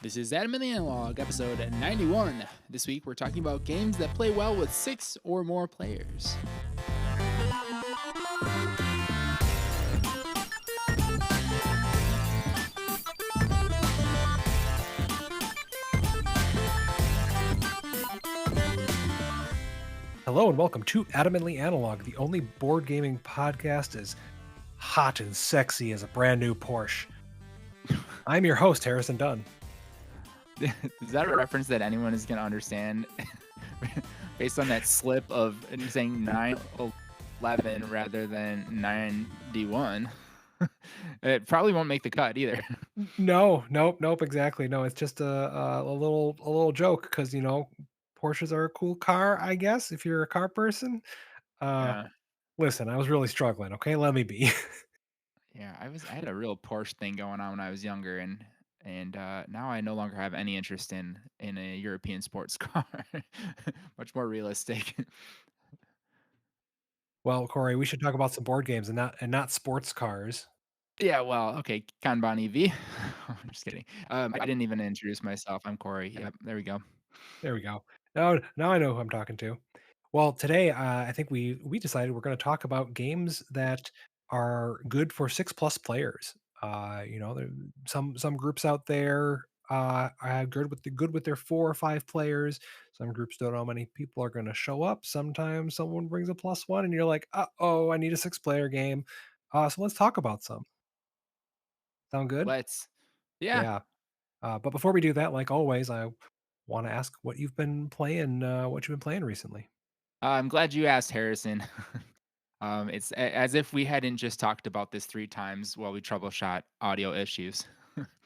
This is Adamantly Analog, episode 91. This week we're talking about games that play well with 6 or more players. Hello and welcome to Adamantly Analog, the only board gaming podcast as hot and sexy as a brand new Porsche. I'm your host, Harrison Dunn. Is that a reference that anyone is going to understand based on that slip of saying 911 rather than 91? It probably won't make the cut either. Nope, exactly. No, it's just a little joke because, Porsches are a cool car, I guess, if you're a car person. Yeah. Listen, I was really struggling, okay? Let me be. Yeah, I had a real Porsche thing going on when I was younger, and now I no longer have any interest in a European sports car. Much more realistic. Well, Corey, we should talk about some board games and not sports cars. Yeah, well, okay, Kanban EV. I'm just kidding. I didn't even introduce myself. I'm Corey. Yep, there we go. There we go. Now I know who I'm talking to. Well, today I think we decided we're going to talk about games that are good for 6+ players. There some groups out there are good with their 4 or 5 players. Some groups don't know how many people are going to show up. Sometimes someone brings a +1, and you're like, I need a 6-player game. So let's talk about some. Sound good? Let's. Yeah, Yeah. But before we do that, like always, I want to ask what you've been playing. What you've been playing recently? I'm glad you asked, Harrison. It's as if we hadn't just talked about this 3 times while we troubleshot audio issues.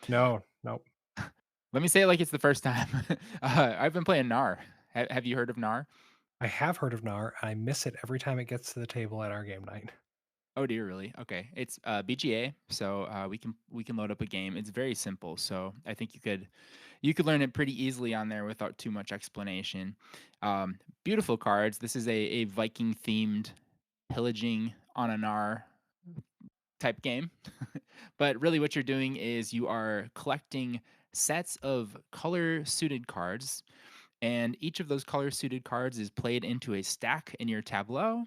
No. Let me say it like it's the first time. I've been playing Knarr. Have you heard of Knarr? I have heard of Knarr. I miss it every time it gets to the table at our game night. Oh dear, really? Okay, it's BGA, so we can load up a game. It's very simple, so I think you could learn it pretty easily on there without too much explanation. Beautiful cards. This is a Viking themed pillaging on an R type game, but really what you're doing is you are collecting sets of color suited cards, and each of those color suited cards is played into a stack in your tableau.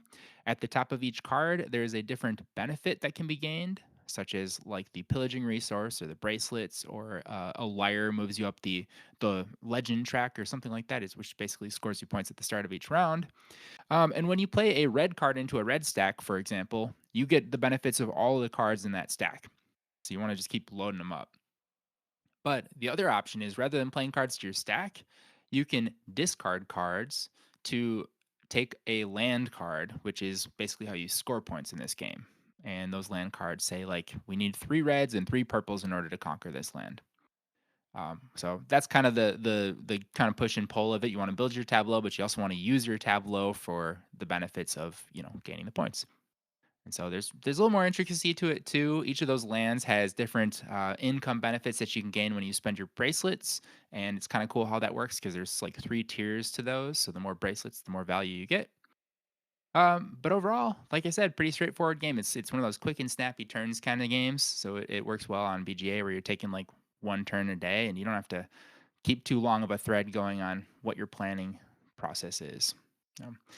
At the top of each card, there is a different benefit that can be gained, such as like the pillaging resource or the bracelets, or a lyre moves you up the legend track or something like that, is which basically scores you points at the start of each round. And when you play a red card into a red stack, for example, you get the benefits of all of the cards in that stack. So you want to just keep loading them up. But the other option is, rather than playing cards to your stack, you can discard cards to take a land card, which is basically how you score points in this game. And those land cards say, like, we need 3 reds and 3 purples in order to conquer this land. So that's kind of the kind of push and pull of it. You want to build your tableau, but you also want to use your tableau for the benefits of gaining the points. And so there's a little more intricacy to it too. Each of those lands has different income benefits that you can gain when you spend your bracelets, and it's kind of cool how that works because there's like 3 tiers to those. So the more bracelets, the more value you get. But overall, like I said, pretty straightforward game. It's one of those quick and snappy turns kind of games. So it works well on BGA, where you're taking like 1 turn a day, and you don't have to keep too long of a thread going on what your planning process is.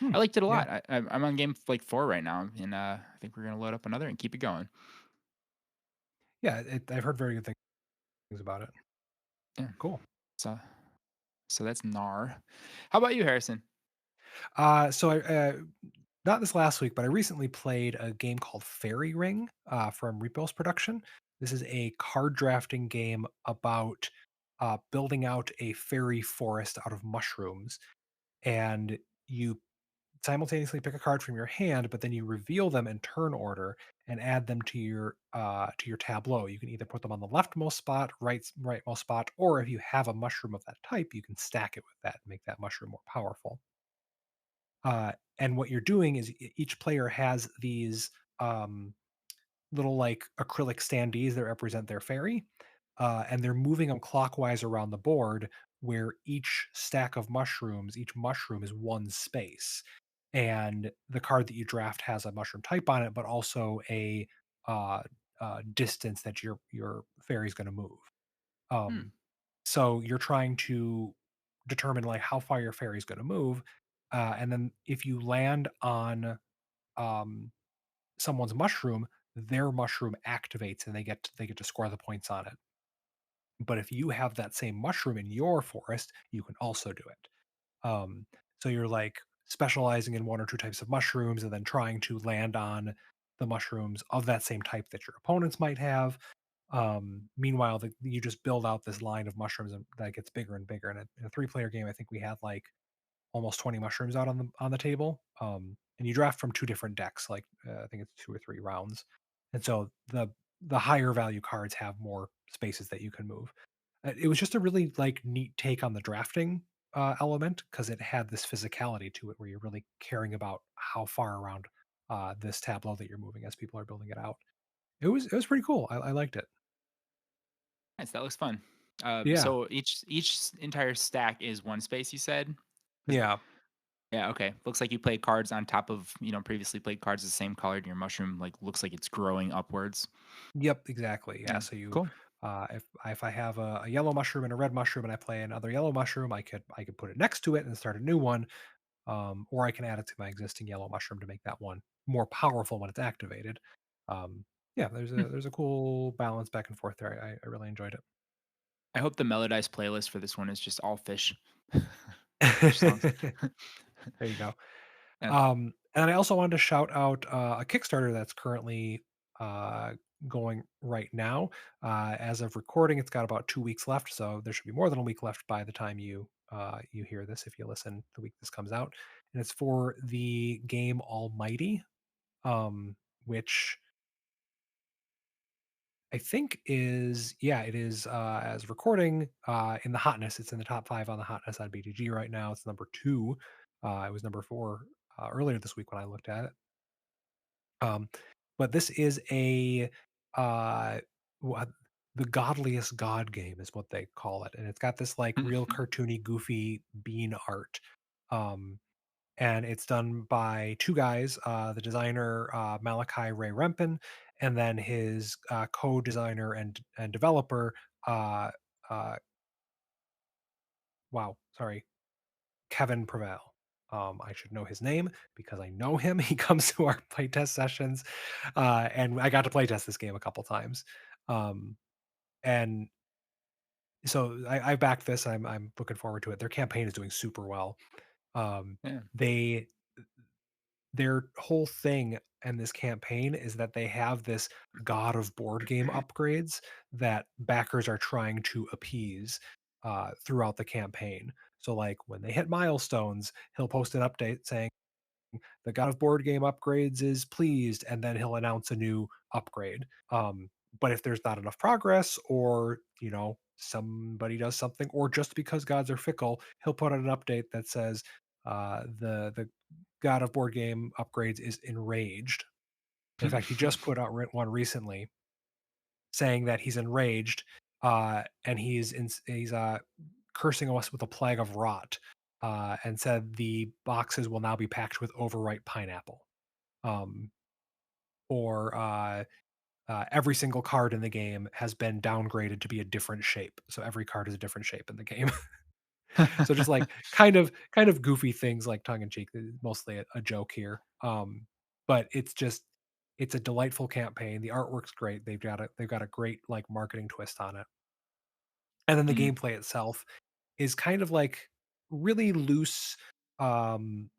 I liked it a lot. Yeah. I'm on game like 4 right now, and I think we're gonna load up another and keep it going. Yeah, I've heard very good things about it. Yeah. Cool. So so that's Knarr. How about you, Harrison? So I not this last week, but I recently played a game called Fairy Ring from Repos Production. This is a card drafting game about building out a fairy forest out of mushrooms, and you simultaneously pick a card from your hand, but then you reveal them in turn order and add them to your tableau. You can either put them on the leftmost spot, rightmost spot, or if you have a mushroom of that type, you can stack it with that and make that mushroom more powerful. And what you're doing is each player has these little like acrylic standees that represent their fairy, and they're moving them clockwise around the board, where each stack of mushrooms, each mushroom is one space, and the card that you draft has a mushroom type on it, but also a uh, distance that your fairy is going to move. Hmm. Um, So you're trying to determine like how far your fairy is going to move, and then if you land on um, someone's mushroom, their mushroom activates and they get to score the points on it. But if you have that same mushroom in your forest, you can also do it. Um, so you're like specializing in one or two types of mushrooms and then trying to land on the mushrooms of that same type that your opponents might have. Meanwhile, you just build out this line of mushrooms and that gets bigger and bigger. And in a three-player game, I think we had like almost 20 mushrooms out on the table. And you draft from two different decks, like I think it's 2 or 3 rounds. And so the higher value cards have more spaces that you can move. It was just a really like neat take on the drafting element because it had this physicality to it where you're really caring about how far around this tableau that you're moving as people are building it out. It was pretty cool. I liked it. Nice, that looks fun. Yeah, So each entire stack is one space, you said? 'Cause yeah, yeah, okay. Looks like you play cards on top of, previously played cards the same color, and your mushroom, like, looks like it's growing upwards. yep, exactly. Yeah. Yeah, So cool. if I have a yellow mushroom and a red mushroom and I play another yellow mushroom, I could put it next to it and start a new one, or I can add it to my existing yellow mushroom to make that one more powerful when it's activated. Yeah, Hmm. there's a cool balance back and forth there. I really enjoyed I hope the Melodice playlist for this one is just all fish. Fish songs. it. There you go. Yeah. And I also wanted to shout out a Kickstarter that's currently uh, going right now. As of recording, it's got about 2 weeks left, so there should be more than a week left by the time you hear this. If you listen the week this comes out, and it's for the game Almighty, which I think is yeah, it is as recording in the hotness. It's in the top 5 on the hotness on BTG right now. It's number 2. It was number 4 earlier this week when I looked at it. Um, but this is a uh, wha- the godliest god game is what they call it, and it's got this like real cartoony, goofy bean art. Um, and it's done by two guys, the designer Malachi Ray Rempin, and then his co-designer and developer. Uh, uh, wow, sorry, Kevin Prevail. I should know his name because I know him. He comes to our playtest sessions, and I got to playtest this game a couple times. Um, and so I backed this. I'm looking forward to it. Their campaign is doing super well. Um, Yeah. they their whole thing and this campaign is that they have this god of board game upgrades that backers are trying to appease throughout the campaign. So like when they hit milestones, he'll post an update saying the god of board game upgrades is pleased, and then he'll announce a new upgrade. But if there's not enough progress, or somebody does something, or just because gods are fickle, he'll put out an update that says the god of board game upgrades is enraged. In fact, he just put out one recently saying that he's enraged, and he's cursing us with a plague of rot, and said the boxes will now be packed with overripe pineapple. Um, or every single card in the game has been downgraded to be a different shape, so every card is a different shape in the game. So just like kind of goofy things like tongue in cheek, mostly a joke here. But it's a delightful campaign. The artwork's great. They've got a great like marketing twist on it. And then the Mm. gameplay itself is kind of like really loose, um,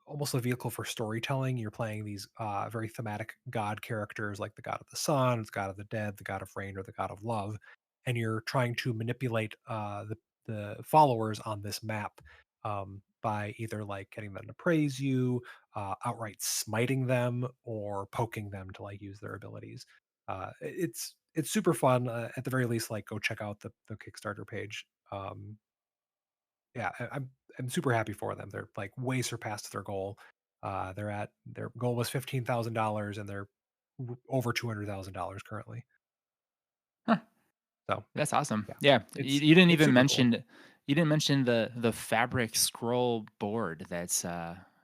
almost a vehicle for storytelling. You're playing these very thematic god characters like the god of the sun, the god of the dead, the god of rain, or the god of love, and you're trying to manipulate the followers on this map by either like getting them to praise you, outright smiting them, or poking them to like use their abilities. It's super fun. At the very least, like go check out the Kickstarter page. Yeah, I'm super happy for them. They're like way surpassed their goal. Their goal was $15,000 and they're over $200,000 currently. Huh, So that's awesome. yeah, Yeah, it's you didn't it's even super cool. mention the fabric scroll board that's,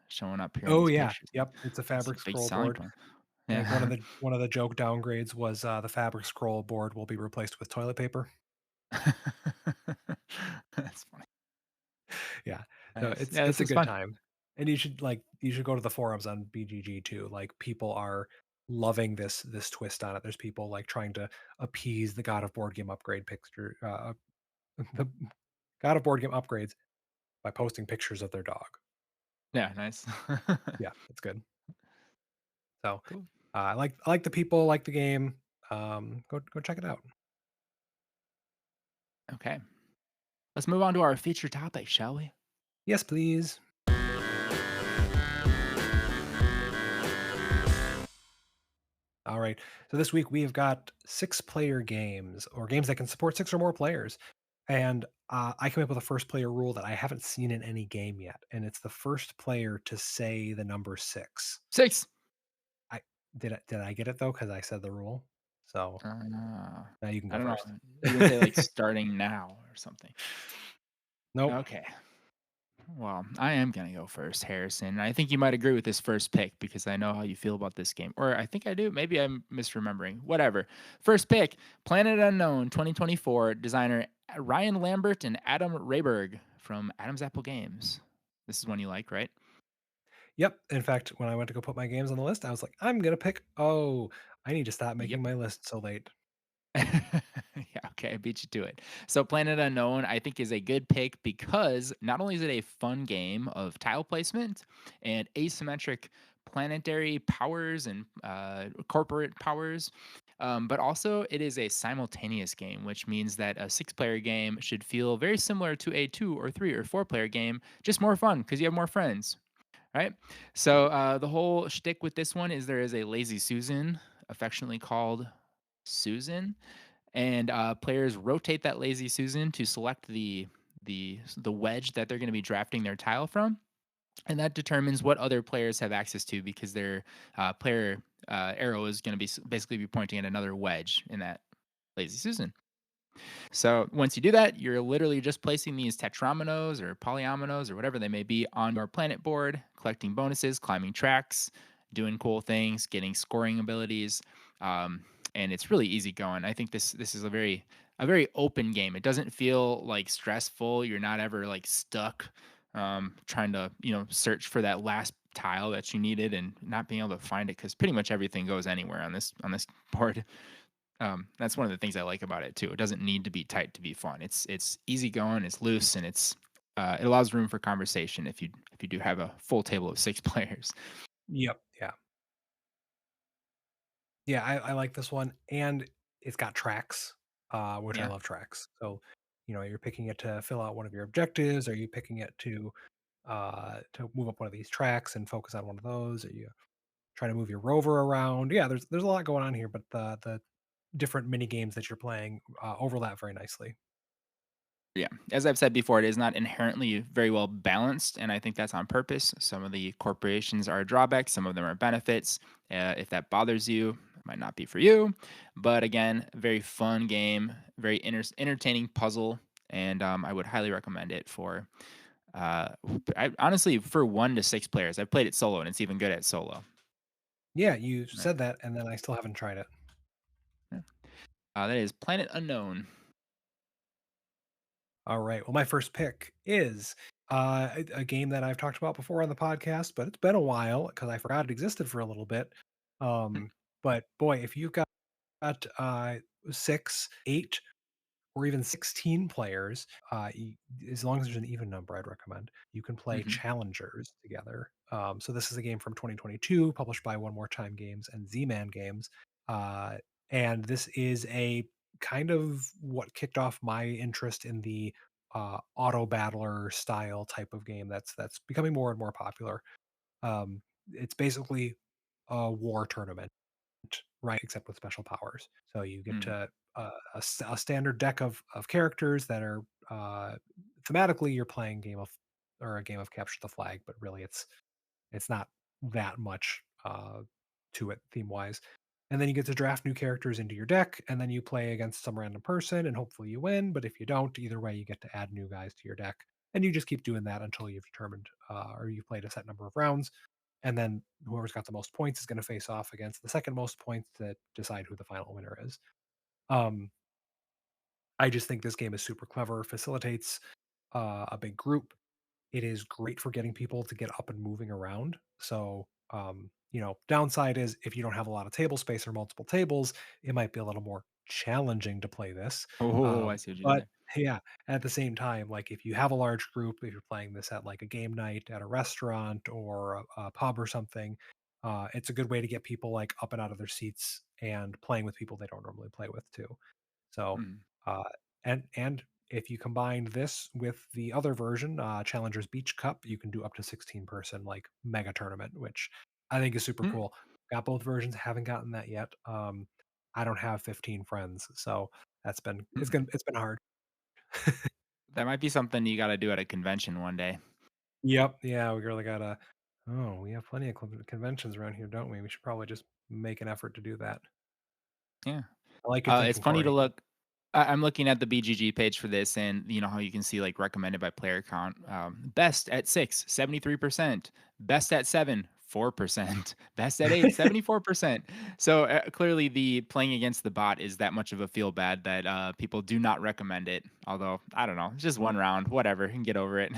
showing up here in Oh these yeah, pictures. yep. It's a That's a fabric big scroll selling board. point. I think one of Yeah. the joke downgrades was the fabric scroll board will be replaced with toilet paper. Yeah. So Nice. it's Yeah, it's this a is good fun. time. And you should go to the forums on BGG too. Like people are loving this twist on it. There's people like trying to appease the God of Board Game upgrade picture the God of Board Game upgrades by posting pictures of their dog. Yeah, nice. Yeah, it's good. So Cool. I like the people, like the game. Go check it out. Okay. Let's move on to our feature topic, shall we? Yes, please. All right. So this week we have got 6-player games or games that can support 6 or more players. And I came up with a first player rule that I haven't seen in any game yet, and it's the first player to say the number 6. 6. I did I get it though because I said the rule. So Uh, now you can I go don't know. first. You can say like starting now or something. Nope. Okay. Well, I am going to go first, Harrison. I think you might agree with this first pick because I know how you feel about this game. Or I think I do. Maybe I'm misremembering. Whatever. First pick Planet Unknown 2024, designer Ryan Lambert and Adam Rehberg from Adam's Apple Games. This is one you like, right? Yep. In fact, when I went to go put my games on the list, I was like, I'm gonna pick. Oh, I need to stop making Yep. my list so late. Yeah, okay, I beat you to it. So Planet Unknown, I think, is a good pick because not only is it a fun game of tile placement and asymmetric planetary powers and corporate powers, but also it is a simultaneous game, which means that a 6-player game should feel very similar to a 2 or 3 or 4-player game, just more fun because you have more friends, right? So the whole shtick with this one is there is a lazy Susan, affectionately called Susan, and players rotate that lazy Susan to select the wedge that they're going to be drafting their tile from, and that determines what other players have access to because their player arrow is going to basically be pointing at another wedge in that lazy Susan. So once you do that, you're literally just placing these tetrominoes or polyominoes or whatever they may be on your planet board, collecting bonuses, climbing tracks, doing cool things, getting scoring abilities, and it's really easy going. I think this is a very open game. It doesn't feel like stressful. You're not ever like stuck trying to search for that last tile that you needed and not being able to find it because pretty much everything goes anywhere on this board. That's one of the things I like about it too. It doesn't need to be tight to be fun. It's easy going, it's loose, and it allows room for conversation if you do have a full table of 6 players. Yep. Yeah. Yeah. I like this one, and it's got tracks, which I Yeah, love tracks. So, you're picking it to fill out one of your objectives. Are you picking it to move up one of these tracks and focus on one of those? Are you trying to move your rover around? Yeah, there's a lot going on here, but the different mini games that you're playing overlap very nicely. yeah. As I've said before, it is not inherently very well balanced, and I think that's on purpose. Some of the corporations are drawbacks, some of them are benefits. If that bothers you, it might not be for you. But again, very fun game, very entertaining puzzle, and I would highly recommend it for Uh, honestly, for 1 to 6 players, I've played it solo, and it's even good at solo. Yeah, you Right. said that, and then I still haven't tried it. Yeah. That is Planet Unknown. All right. Well, my first pick is a game that I've talked about before on the podcast, but it's been a while because I forgot it existed for a little bit. Hmm. But boy, if you've got 6, 8, or even 16 players, as long as there's an even number, I'd recommend you can play Hmm. challengers together. So this is a game from 2022, published by One More Time Games and Z-Man Games, uh, and this is a kind of what kicked off my interest in the auto battler style type of game that's becoming more and more popular. It's basically a war tournament, right? Except with special powers. So you get Mm. to a standard deck of characters that are thematically you're playing a game of capture the flag, but really it's not that much to it theme wise. And then you get to draft new characters into your deck, and then you play against some random person, and hopefully you win. But if you don't, either way, you get to add new guys to your deck, and you just keep doing that until you've determined or you've played a set number of rounds, and then whoever's got the most points is going to face off against the second most points to decide who the final winner is. Um, I just think this game is super clever, facilitates a big group. It is great for getting people to get up and moving around. So, downside is if you don't have a lot of table space or multiple tables, it might be a little more challenging to play this. Oh, I see what you did But there. yeah, at the same time, like if you have a large group, if you're playing this at like a game night at a restaurant or a pub or something, it's a good way to get people like up and out of their seats and playing with people they don't normally play with too. So, Mm, uh, and if you combine this with the other version, Challengers Beach Cup, you can do up to 16 person like mega tournament, which I think is super mm, cool. Got both versions, haven't gotten that yet. I don't have 15 friends, so mm. it's been hard. That might be something you gotta do at a convention one day. Yep, yeah, we really gotta. Oh, we have plenty of conventions around here, don't we? We should probably just make an effort to do that. Yeah. I like your It's thinking, funny to Corey. look. I'm looking at the BGG page for this, and you know how you can see like recommended by player count. Best at 6, 73%. Best at 7, 4%. Best at 8, 74%. So clearly, the playing against the bot is that much of a feel bad that people do not recommend it. Although I don't know, it's just one round, whatever, you can get over it.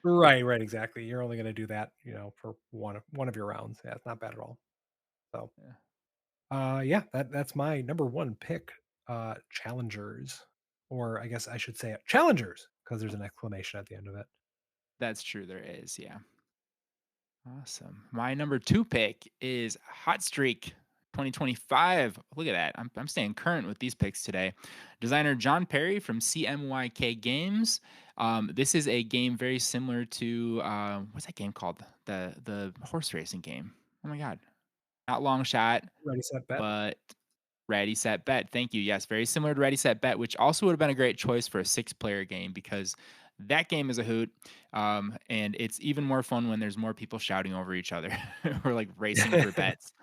Right, right, exactly. You're only gonna do that, for one of your rounds. Yeah, it's not bad at all. So, Yeah, yeah, that's my number one pick. Challengers, or I guess I should say challengers, because there's an exclamation at the end of it. that's true. There is, yeah. Awesome. My number 2 pick is Hot Streak 2025. Look at that. I'm staying current with these picks today. Designer John Perry from CMYK Games. This is a game very similar to what's that game called? The horse racing game. Oh my god. Not Long Shot, Ready, set, bet. but Ready Set Bet. Thank you. Yes, very similar to Ready Set Bet, which also would have been a great choice for a six-player game because that game is a hoot, and it's even more fun when there's more people shouting over each other or like racing for bets,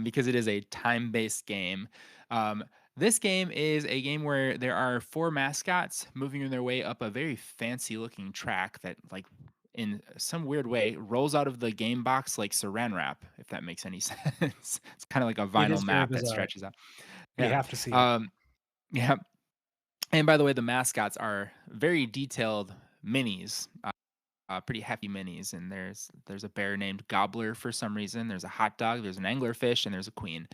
because it is a time-based game. Um, this game is a game where there are four mascots moving their way up a very fancy-looking track that, like, in some weird way, rolls out of the game box like Saran wrap, if that makes any sense. It's kind of like a It vinyl is very map that bizarre. stretches out. We Yeah. have to see it. Um, yeah. And by the way, the mascots are very detailed minis, pretty hefty minis. And there's a bear named Gobbler for some reason. There's a hot dog. There's an anglerfish, and there's a queen.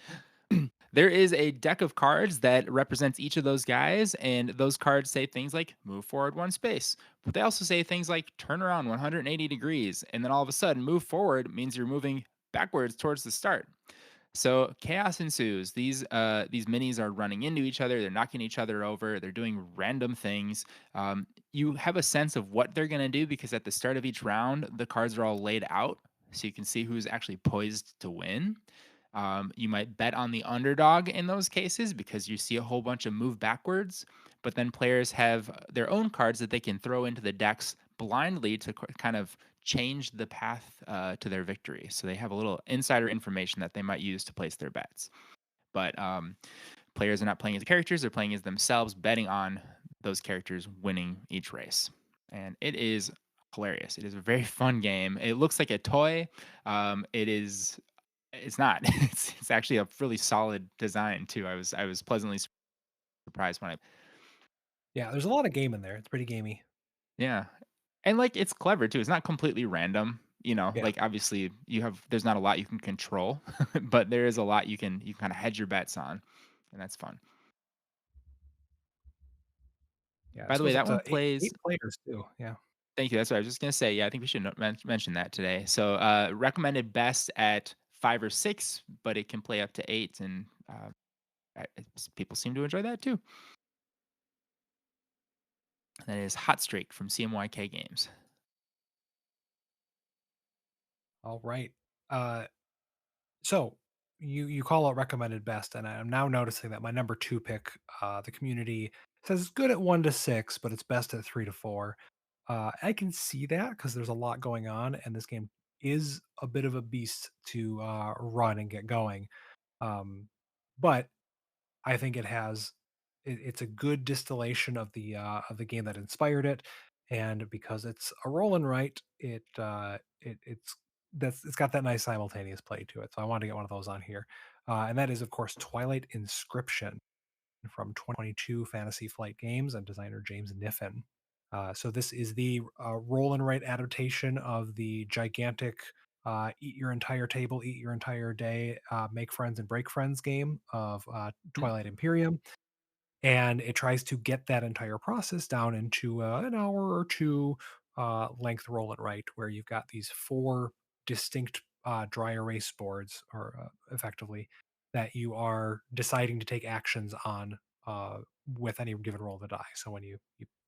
There is a deck of cards that represents each of those guys, and those cards say things like move forward one space. But they also say things like turn around 180 degrees, and then all of a sudden, move forward means you're moving backwards towards the start. So chaos ensues. These minis are running into each other. They're knocking each other over. They're doing random things. You have a sense of what they're going to do because at the start of each round, the cards are all laid out, so you can see who's actually poised to win. You might bet on the underdog in those cases because you see a whole bunch of move backwards. But then players have their own cards that they can throw into the decks blindly to kind of change the path to their victory. So they have a little insider information that they might use to place their bets. But players are not playing as characters; they're playing as themselves, betting on those characters winning each race. And it is hilarious. It is a very fun game. It looks like a toy. It is. It's not. It's actually a really solid design too. I was pleasantly surprised when I. Yeah, there's a lot of game in there. It's pretty gamey. Yeah, and, like, it's clever too. It's not completely random, Yeah. like, obviously, there's not a lot you can control, but there is a lot you kinda hedge your bets on, and that's fun. Yeah, By this the way, goes up that to one eight plays. players too. Yeah. Thank you, that's what I was just gonna say, yeah, I think we should mention that today. So, recommended best at 5 or 6, but it can play up to 8, and, people seem to enjoy that too. That is Hot Streak from CMYK Games. All right. Uh, so you call out recommended best, and I'm now noticing that my number two pick, the community says it's good at 1 to 6, but it's best at 3 to 4. I can see that because there's a lot going on, and this game is a bit of a beast to run and get going. But I think it's a good distillation of the game that inspired it, and because it's a roll and write, it's got that nice simultaneous play to it. So I wanted to get one of those on here, and that is of course Twilight Inscription from 2022 Fantasy Flight Games and designer James Kniffen. So this is the roll and write adaptation of the gigantic eat your entire table, eat your entire day, make friends and break friends game of Mm, Twilight Imperium, and it tries to get that entire process down into an hour or two length roll and write, where you've got these four distinct dry erase boards, or effectively, that you are deciding to take actions on with any given roll of the die. So when you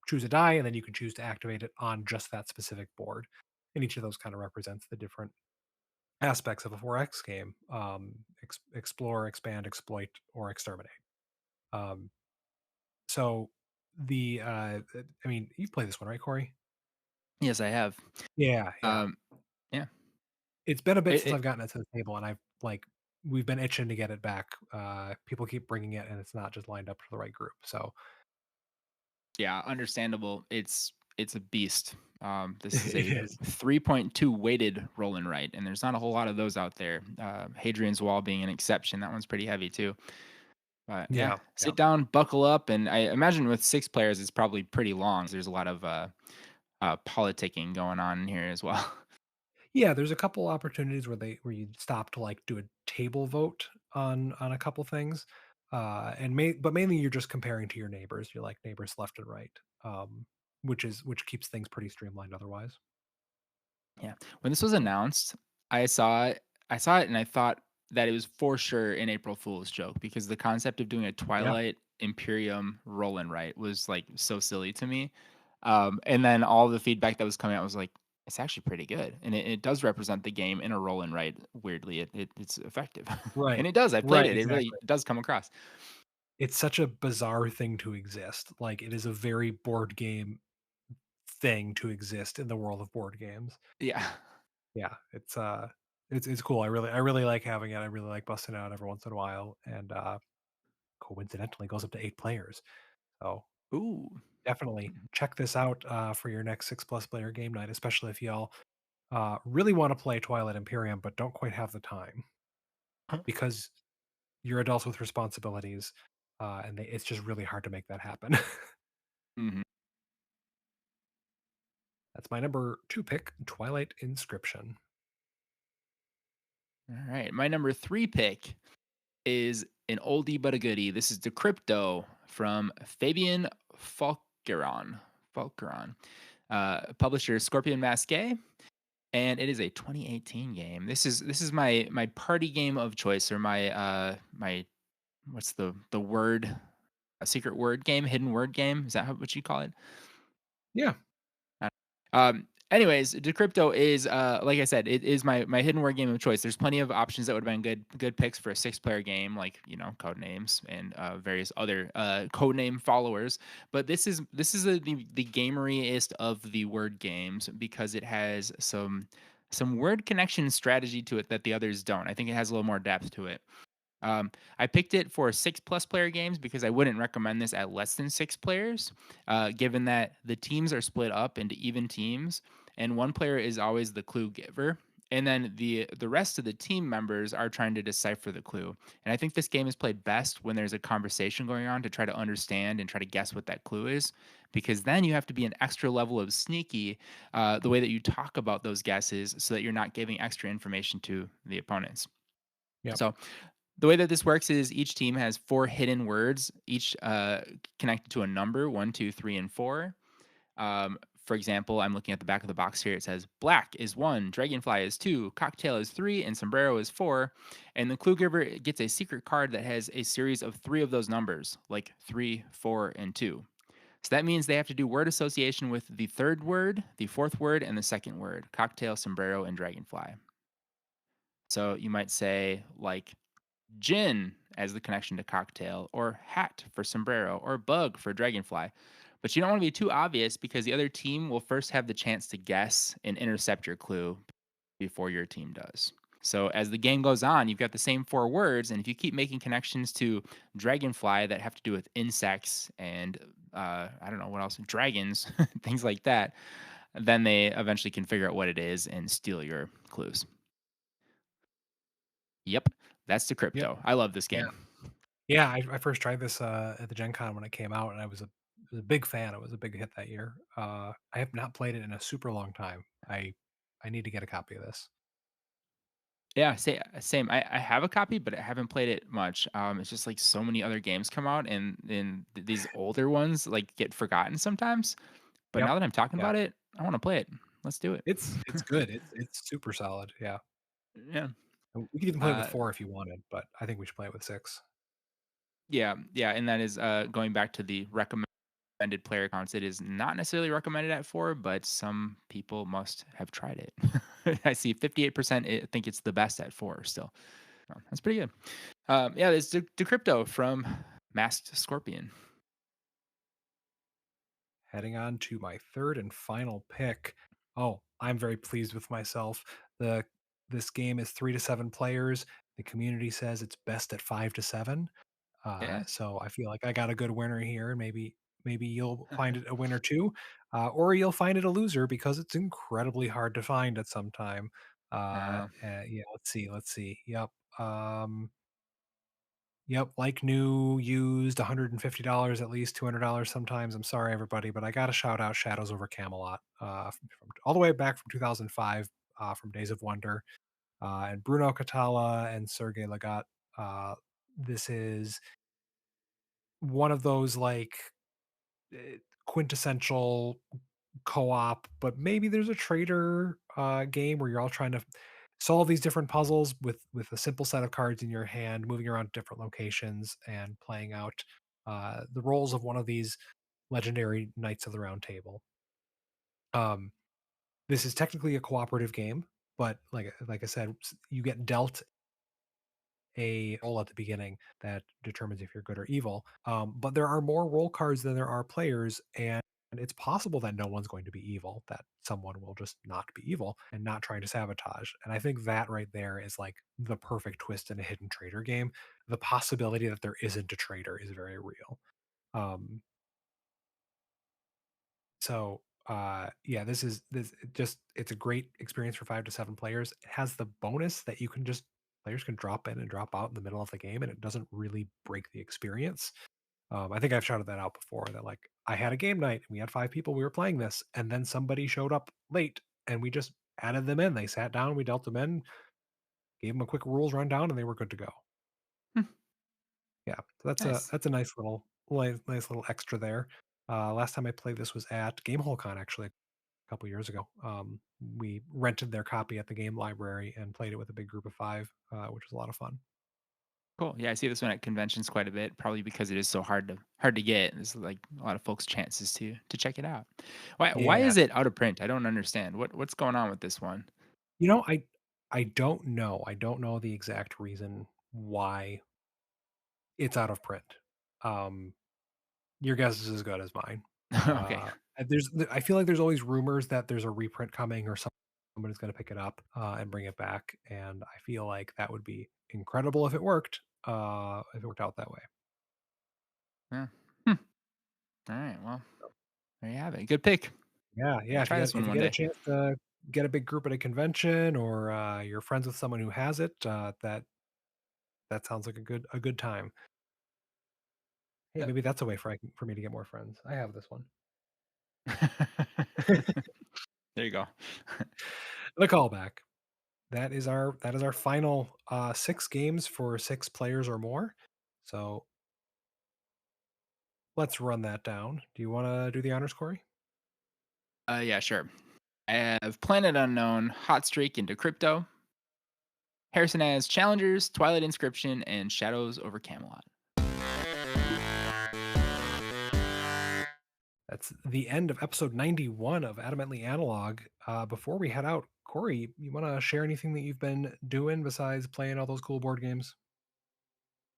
choose a die, and then you can choose to activate it on just that specific board, and each of those kind of represents the different aspects of a 4X game: explore, expand, exploit, or exterminate. Um, so I mean, you've played this one, right, Corey? yes, I have. Yeah, yeah. Um, yeah. It's been a bit It, since it I've gotten it to the table, and I've like we've been itching to get it back. People keep bringing it, and it's not just lined up to the right group. So yeah, understandable. It's a beast. This is it a is. 3.2 weighted roll and write, and there's not a whole lot of those out there. Hadrian's Wall being an exception. That one's pretty heavy too. But yeah, Yeah, yeah, sit down, buckle up, and I imagine with 6 players, it's probably pretty long. There's a lot of politicking going on in here as well. yeah. There's a couple opportunities where you stop to like do a table vote on a couple things, but mainly you're just comparing to your neighbors. You're like neighbors left and right, um, which keeps things pretty streamlined otherwise. Yeah. When this was So announced, I saw it I saw it and I thought that it was for sure an April Fool's joke because the concept of doing a yeah, Twilight Imperium roll and write was like so silly to me. And then all the feedback that was coming out was like, it's actually pretty good. And it does represent the game in a roll and write. Weirdly, it's effective. right, And it does. I've played right, it. It really exactly. does come across. It's such a bizarre thing to exist. Like, it is a very board game thing to exist in the world of board games. Yeah. Yeah, it's cool. I really like having it. I really like busting it out every once in a while, and coincidentally goes up to 8 players. So, Ooh. definitely check this out for your next 6+ player game night, especially if y'all really want to play Twilight Imperium but don't quite have the time, because you're adults with responsibilities, and it's just really hard to make that happen. Mhm. That's my number 2 pick, Twilight Inscription. All right. My number 3 pick is an oldie but a goodie. This is Decrypto from Fabien Fulchiron. Fulchiron. Publisher Scorpion Masque, and it is a 2018 game. This is my party game of choice, or my what's the word? A secret word game, hidden word game. Is that what you call it? Yeah. Anyways, Decrypto is like I said, it is my hidden word game of choice. There's plenty of options that would have been good picks for a 6 player game, like code names and various other code name followers. But this is the gameriest of the word games because it has some word connection strategy to it that the others don't. I think it has a little more depth to it. I picked it for 6+ player games because I wouldn't recommend this at less than 6 players, given that the teams are split up into even teams, and one player is always the clue giver, and then the rest of the team members are trying to decipher the clue. And I think this game is played best when there's a conversation going on to try to understand and try to guess what that clue is, because then you have to be an extra level of sneaky, the way that you talk about those guesses, so that you're not giving extra information to the opponents. Yep. So the way that this works is each team has 4 hidden words, each connected to a number 1, 2, 3, and 4. For example, I'm looking at the back of the box here. It says black is 1, dragonfly is 2, cocktail is 3, and sombrero is 4. And the clue giver gets a secret card that has a series of 3 of those numbers, like 3, 4, and 2. So that means they have to do word association with the third word, the fourth word, and the second word: cocktail, sombrero, and dragonfly. So you might say, like, gin as the connection to cocktail, or hat for sombrero, or bug for dragonfly. But you don't want to be too obvious because the other team will first have the chance to guess and intercept your clue before your team does. So as the game goes on, you've got the same 4 words, and if you keep making connections to dragonfly that have to do with insects and I don't know what else, dragons, things like that, then they eventually can figure out what it is and steal your clues. Yep, that's the Yep. crypto. I love this Yeah. game. Yeah, I first tried this at the Gen Con when it came out, and I was was a big fan. It was a big hit that year. I have not played it in a super long time. I need to get a copy of this. Yeah, same. I have a copy, but I haven't played it much. It's just like so many other games come out, and these older ones like get forgotten sometimes. But now Yep. that I'm talking Yeah. about it, I want to play it. Let's do it. It's good. It's super solid. Yeah. Yeah. And we could even play it with Uh, 4 if you wanted, but I think we should play it with 6. yeah, yeah, and that is going back to the recommended player counts. It is not necessarily recommended at 4, but some people must have tried it. I see 58% think it's the best at 4 still. Oh, that's pretty good. Yeah, there's Decrypto from Masked Scorpion. Heading on to my 3rd and final pick. Oh, I'm very pleased with myself. The This game is 3 to 7 players. The community says it's best at 5 to 7. Yeah. So I feel like I got a good winner here. Maybe you'll find it a winner too, or you'll find it a loser because it's incredibly hard to find at some time. Uh, Yeah, let's see. Um, yep, like new, used, $150 at least, $200 sometimes. I'm sorry, everybody, but I got to shout out Shadows over Camelot, all the way back from 2005, from Days of Wonder, and Bruno Cathala and Serge Laget. Uh, this is one of those like quintessential co-op, but maybe there's a trader game where you're all trying to solve these different puzzles with a simple set of cards in your hand, moving around different locations and playing out the roles of one of these legendary knights of the round table. Um, this is technically a cooperative game, but like I said, you get dealt a roll at the beginning that determines if you're good or evil. But there are more roll cards than there are players, and it's possible that no one's going to be evil, that someone will just not be evil and not trying to sabotage. And I think that right there is like the perfect twist in a hidden traitor game. The possibility that there isn't a traitor is very real. Um, yeah, this just it's a great experience for 5 to 7 players. It has the bonus that you can just players can drop in and drop out in the middle of the game, and it doesn't really break the experience. I think I've shouted that out before that like I had a game night and we had 5 people, we were playing this, and then somebody showed up late and we just added them in. They sat down, we dealt them in, gave them a quick rules rundown, and they were good to go. hmm, Yeah, so nice. that's a nice little extra there. Last time I played this was at GameholeCon actually a couple years ago. We rented their copy at the game library and played it with a big group of 5, which was a lot of fun. Cool. Yeah, I see this one at conventions quite a bit, probably because it is so hard to get. There's like a lot of folks' chances to check it out. Why Yeah. is it out of print? I don't understand. What's going on with this one? You know, I don't know. I don't know the exact reason why it's out of print. Um, your guess is as good as mine. Okay. I feel like there's always rumors that there's a reprint coming or somebody's gonna pick it up, and bring it back, and I feel like that would be incredible if it worked out that way. Yeah. Hmm. All right. Well, there you have it. Good pick. Yeah, I'll yeah, try this if one you one get a day. chance to get a big group at a convention or, you're friends with someone who has it, that sounds like a good time. Hey, Yep. maybe that's a way for me to get more friends. I have this one. There you go. The callback. That is our final, 6 games for 6 players or more. So, let's run that down. Do you wanna do the honors, Corey? Yeah, sure. I have Planet Unknown, Hot Streak into Crypto. Harrison has Challengers, Twilight Inscription, and Shadows over Camelot. That's the end of episode 91 of Adamantly Analog. Before we head out, Corey, you wanna share anything that you've been doing besides playing all those cool board games?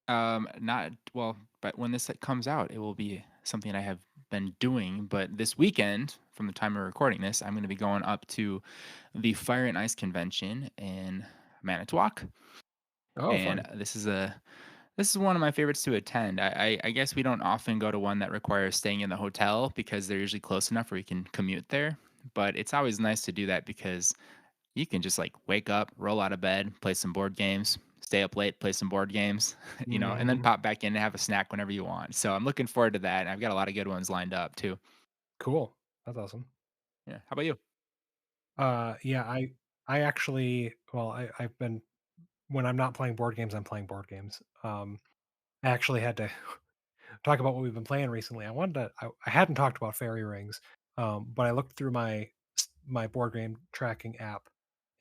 Not well, but when this comes out, it will be something I have been doing. But this weekend, from the time we're recording this, I'm going to be going up to the Fire and Ice Convention in Manitowoc, Oh, and fun. this is one of my favorites to attend. I guess we don't often go to one that requires staying in the hotel because they're usually close enough where you can commute there. But it's always nice to do that because you can just like wake up, roll out of bed, play some board games, stay stay up late, play some board games, and then Mhm. pop back in and have a snack whenever you want. So I'm looking forward to that. And I've got a lot of good ones lined up too. Cool. That's awesome. Yeah. How about you? Yeah, I actually well, I've been when I'm not playing board games, I'm playing board games. I actually had to talk about what we've been playing recently. I hadn't talked about fairy rings, but I looked through my board game tracking app,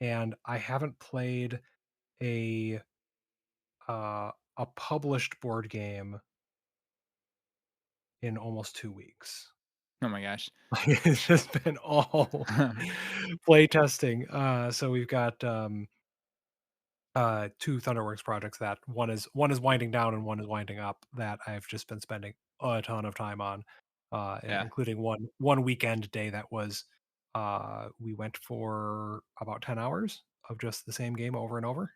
and I haven't played a a published board game in almost 2 weeks. Oh my gosh. It's just been all play testing. So we've got 2 Thunderworks projects that one is winding down and one is winding up that I've just been spending a ton of time on, Yeah. including one weekend day that was, we went for about 10 hours of just the same game over and over.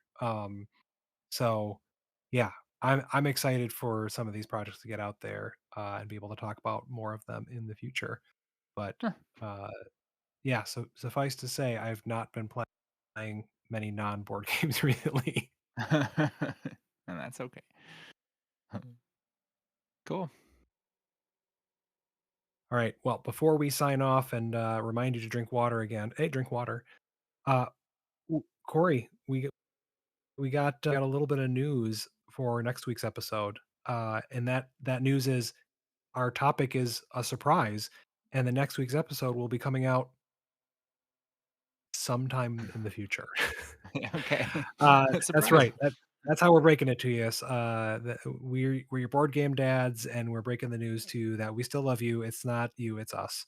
So yeah, I'm excited for some of these projects to get out there, and be able to talk about more of them in the future. But, Huh. uh, yeah, so suffice to say, I've not been playing many non-board games recently. And that's okay. Cool. All right. Well, before we sign off and remind you to drink water again, hey, drink water. Uh, Corey, we got a little bit of news for next week's episode, and that news is our topic is a surprise, and the next week's episode will be coming out sometime in the future. Yeah, okay. That's Surprise. right. That's how we're breaking it to you. That we're your board game dads, and we're breaking the news to you that we still love you. It's not you, it's us.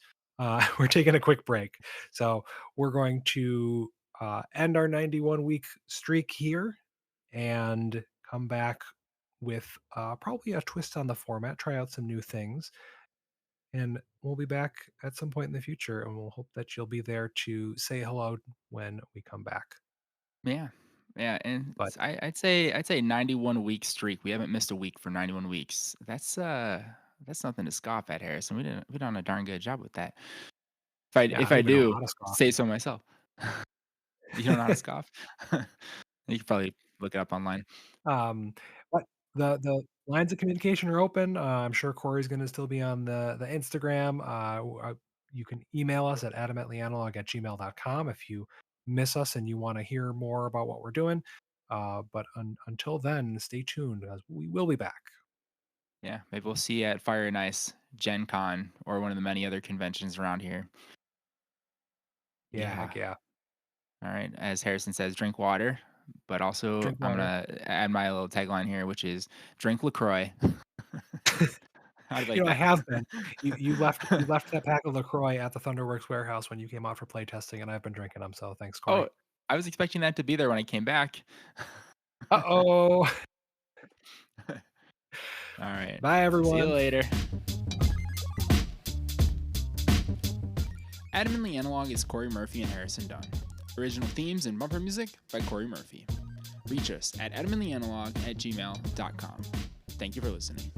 We're taking a quick break, so we're going to end our 91 week streak here and come back with probably a twist on the format. Try out some new things, and we'll be back at some point in the future. And we'll hope that you'll be there to say hello when we come back. Yeah. Yeah, and But I'd say 91 week streak. We haven't missed a week for 91 weeks. That's nothing to scoff at, Harrison. We done a darn good job with that. yeah, If I don't I even know do, how to scoff. say so myself. You don't know how to scoff? You could probably look it up online. Um, but the lines of communication are open. I'm sure Corey's going to still be on the Instagram. You can email us at adamantlyananog@gmail.com if you miss us and you want to hear more about what we're doing. But until then, stay tuned because we will be back. Yeah, maybe we'll see you at Fire and Ice, Gen Con, or one of the many other conventions around here. Yeah, Yeah. heck yeah. All right. As Harrison says, drink water, but also Drink I'm water. gonna add my little tagline here, which is drink LaCroix. How do you like I that? have been. You left that pack of Lacroix at the Thunderworks warehouse when you came out for play testing, and I've been drinking them. So thanks, Oh, Corey. I was expecting that to be there when I came back. Uh oh. All right. Bye, See you everyone. later. Adamantly Analog is Corey Murphy and Harrison Dunn. Original themes and bumper music by Corey Murphy. Reach us at adamantlyananog@gmail.com. Thank you for listening.